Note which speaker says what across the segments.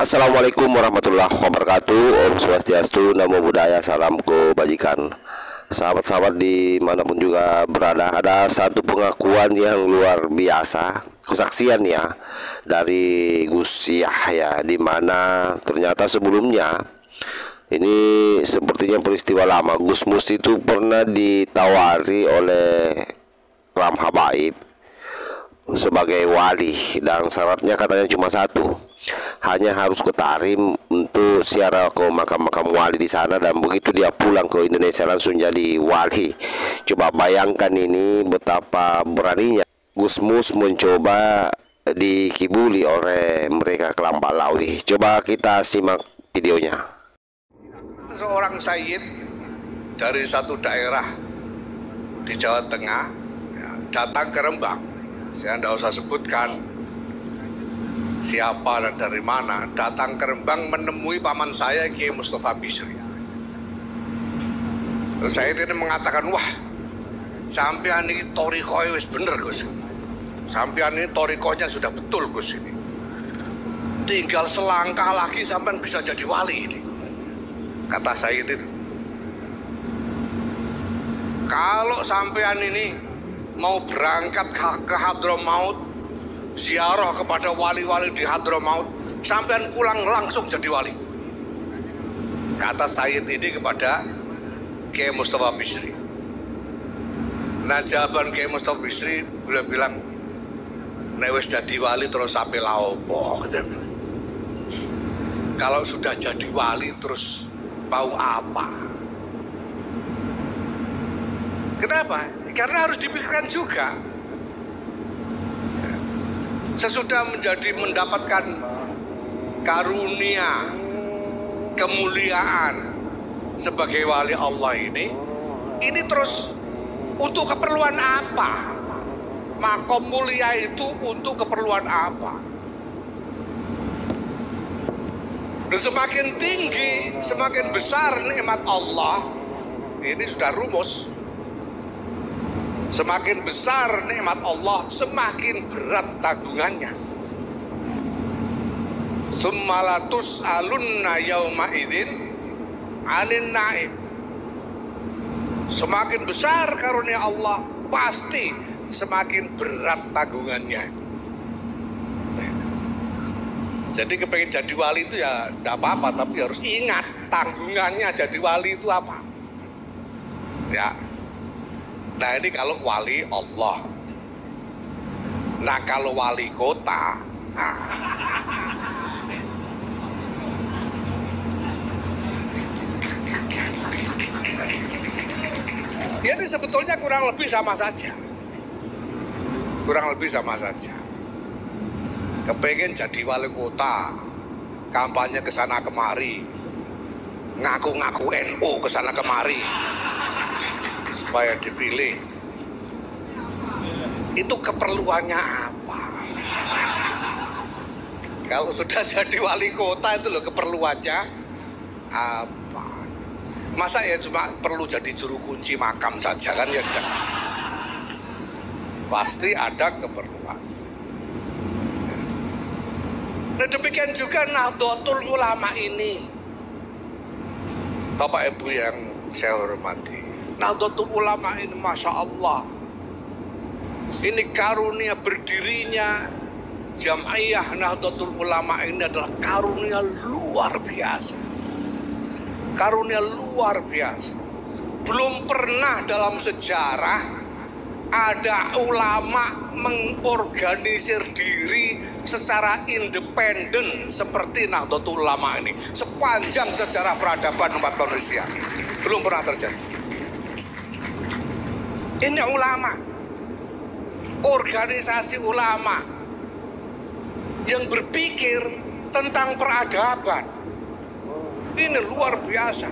Speaker 1: Assalamualaikum warahmatullahi wabarakatuh. Om Swastiastu, Namo Buddhaya, salam kebajikan. Sahabat-sahabat dimanapun juga berada, ada satu pengakuan yang luar biasa, kesaksian ya dari Gus Yahya, di mana ternyata sebelumnya ini sepertinya peristiwa lama. Gus Mus itu pernah ditawari oleh Ram Habaib sebagai wali, dan syaratnya katanya cuma satu, hanya harus ke Tarim untuk ziarah ke makam-makam wali di sana, dan begitu dia pulang ke Indonesia langsung jadi wali. Coba bayangkan ini betapa beraninya Gus Mus mencoba dikibuli oleh mereka kelompok Lawi. Coba kita simak videonya.
Speaker 2: Seorang sayyid dari satu daerah di Jawa Tengah datang ke Rembang. Saya tidak usah sebutkan siapa dan dari mana. Datang ke Rembang menemui paman saya, Kiai Mustafa Bisri. Terus saya ini mengatakan, wah, sampean ini torikohnya wis bener Gus. Sampean ini torikohnya sudah betul Gus ini. Tinggal selangkah lagi sampean bisa jadi wali ini. Kata saya itu, kalau sampean ini mau berangkat ke Hadramaut, ziarah kepada wali-wali di Hadramaut, sampean pulang langsung jadi wali. Kata Sayyid ini kepada Kiai Mustafa Bisri. Nah, jawaban Kiai Mustafa Bisri, beliau bilang, nek wis dadi wali terus sampai laopo. Kalau sudah jadi wali terus mau apa? Kenapa? Karena harus dipikirkan juga. Sesudah mendapatkan karunia, kemuliaan sebagai wali Allah ini terus untuk keperluan apa? Makom mulia itu untuk keperluan apa? Dan semakin tinggi, semakin besar nikmat Allah, ini sudah rumus. Semakin besar nikmat Allah, semakin berat tanggungannya. Summalatus alunna yauma idzin 'anin na'im. Semakin besar karunia Allah, pasti semakin berat tanggungannya. Jadi kepengen jadi wali itu ya tidak apa-apa, tapi harus ingat tanggungannya jadi wali itu apa. Ya. Nah, ini kalau wali Allah. Nah, kalau wali kota, nah, ya ini sebetulnya kurang lebih sama saja. Kurang lebih sama saja. Kepengen jadi wali kota, kampanye ke sana kemari, ngaku-ngaku NU ke sana kemari supaya dipilih. Itu keperluannya apa? Kalau sudah jadi wali kota itu loh keperluannya apa? Masa ya cuma perlu jadi juru kunci makam saja kan ya enggak? Pasti ada keperluan. Nah, demikian juga Nahdlatul Ulama ini, Bapak Ibu yang saya hormati. Nahdlatul Ulama ini Masya Allah, ini karunia berdirinya Jam'iyah Nahdlatul Ulama ini adalah karunia luar biasa. Karunia luar biasa. Belum pernah dalam sejarah ada ulama mengorganisir diri secara independen seperti Nahdlatul Ulama ini sepanjang sejarah peradaban umat manusia. Belum pernah terjadi. Ini ulama, organisasi ulama yang berpikir tentang peradaban. Ini luar biasa.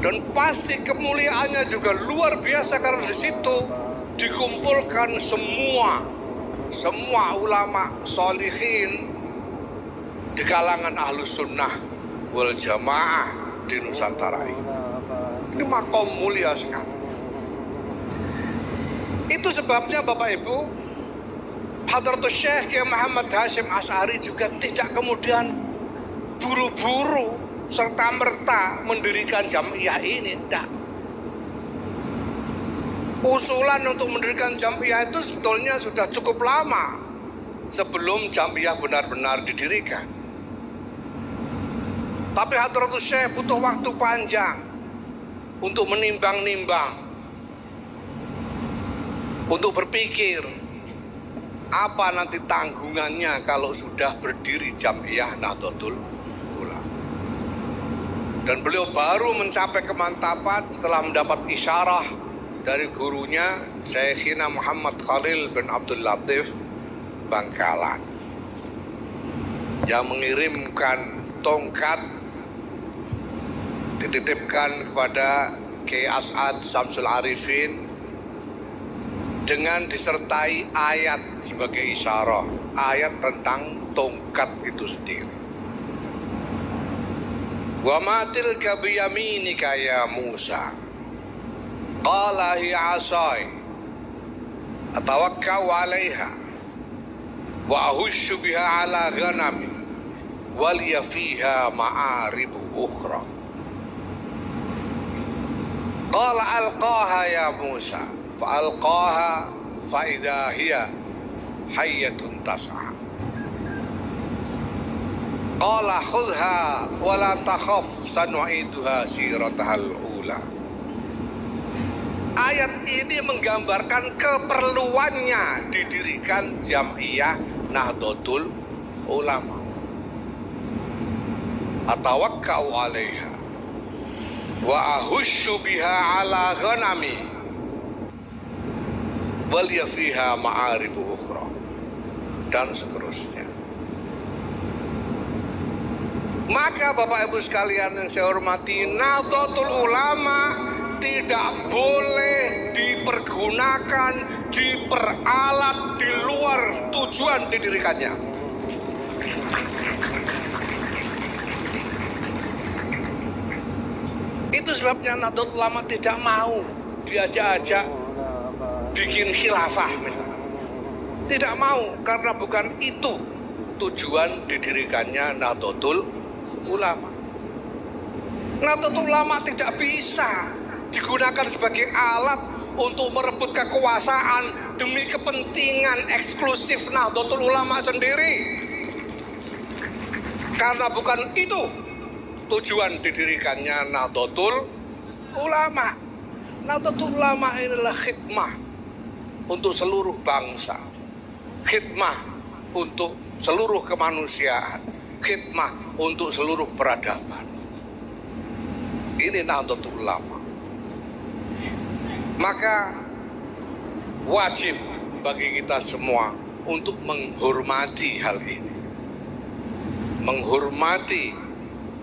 Speaker 2: Dan pasti kemuliaannya juga luar biasa karena di situ dikumpulkan semua ulama sholihin di kalangan Ahlus Sunnah wal Jamaah di Nusantara ini. Ini makom mulia sekali. Itu sebabnya Bapak Ibu, Hadratus Syekh Kiai Muhammad Hasyim Asy'ari juga tidak kemudian buru-buru serta merta mendirikan jamiah ini, tidak. Usulan untuk mendirikan jamiah itu sebetulnya sudah cukup lama sebelum jamiah benar-benar didirikan. Tapi Hadratus Syekh butuh waktu panjang untuk menimbang-nimbang, untuk berpikir apa nanti tanggungannya kalau sudah berdiri jamiah Nahdlatul Ulama. Dan beliau baru mencapai kemantapan setelah mendapat isyarah dari gurunya Syekhina Muhammad Khalil bin Abdul Latif Bangkalan, yang mengirimkan tongkat dititipkan kepada Kiai As'ad Samsul Arifin dengan disertai ayat sebagai isyarah, ayat tentang tongkat itu sendiri. Wa ma tilka biyaminika ya Musa, qala hiya 'asai atawakkau 'alaiha wa ahussu biha 'ala ghanami wa liya fiha ma'aribu ukhra. Qala alqaha ya Musa fa'alqaha fa'idha hiya hayyatun tas'a. Qala khudha wa la takhaf sanu'iduha siratahal ula. Ayat ini menggambarkan keperluannya didirikan jamiah Nahdlatul Ulama. Atawakkau 'alaiha wa ahussu biha 'ala ghanami wal yafiha ma'aribu ukhra, dan seterusnya. Maka Bapak Ibu sekalian yang saya hormati, Nahdlatul Ulama tidak boleh dipergunakan, diperalat di luar tujuan didirikannya. Itu sebabnya Nahdlatul Ulama tidak mau diajak-ajak bikin khilafah, tidak mau, karena bukan itu tujuan didirikannya Nahdlatul Ulama. Nahdlatul Ulama tidak bisa digunakan sebagai alat untuk merebut kekuasaan demi kepentingan eksklusif Nahdlatul Ulama sendiri, karena bukan itu tujuan didirikannya Nahdlatul Ulama. Nahdlatul Ulama adalah khidmah untuk seluruh bangsa, khidmah untuk seluruh kemanusiaan, khidmah untuk seluruh peradaban. Ini Nahdlatul Ulama. Maka wajib bagi kita semua untuk menghormati hal ini, menghormati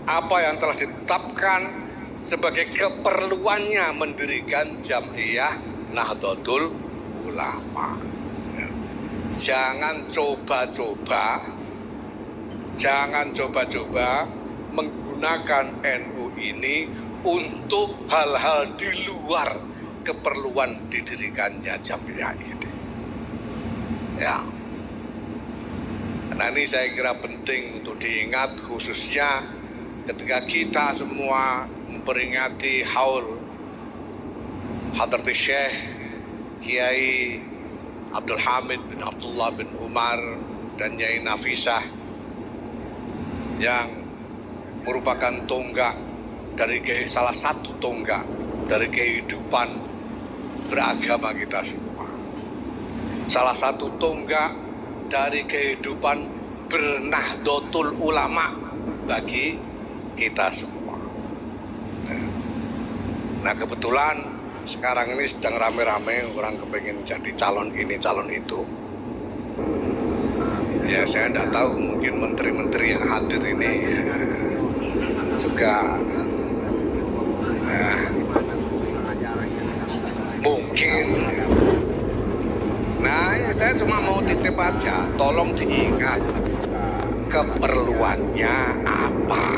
Speaker 2: apa yang telah ditetapkan sebagai keperluannya mendirikan jamiah Nahdlatul Ulama. Jangan coba-coba menggunakan NU ini untuk hal-hal di luar keperluan didirikannya jamiah ini. Ya. Nah, ini saya kira penting untuk diingat, khususnya ketika kita semua memperingati haul Hadratus Syekh Kiai Abdul Hamid bin Abdullah bin Umar dan Nyai Nafisah, yang merupakan tonggak dari salah satu tonggak dari kehidupan beragama kita semua, salah satu tonggak dari kehidupan bernahdlatul ulama bagi kita semua. Nah, kebetulan sekarang ini sedang rame-rame orang kepengen jadi calon ini calon itu. Ya, saya tidak tahu, mungkin menteri-menteri yang hadir ini juga mungkin. Nah, ya saya cuma mau titip aja, tolong diingat keperluannya apa.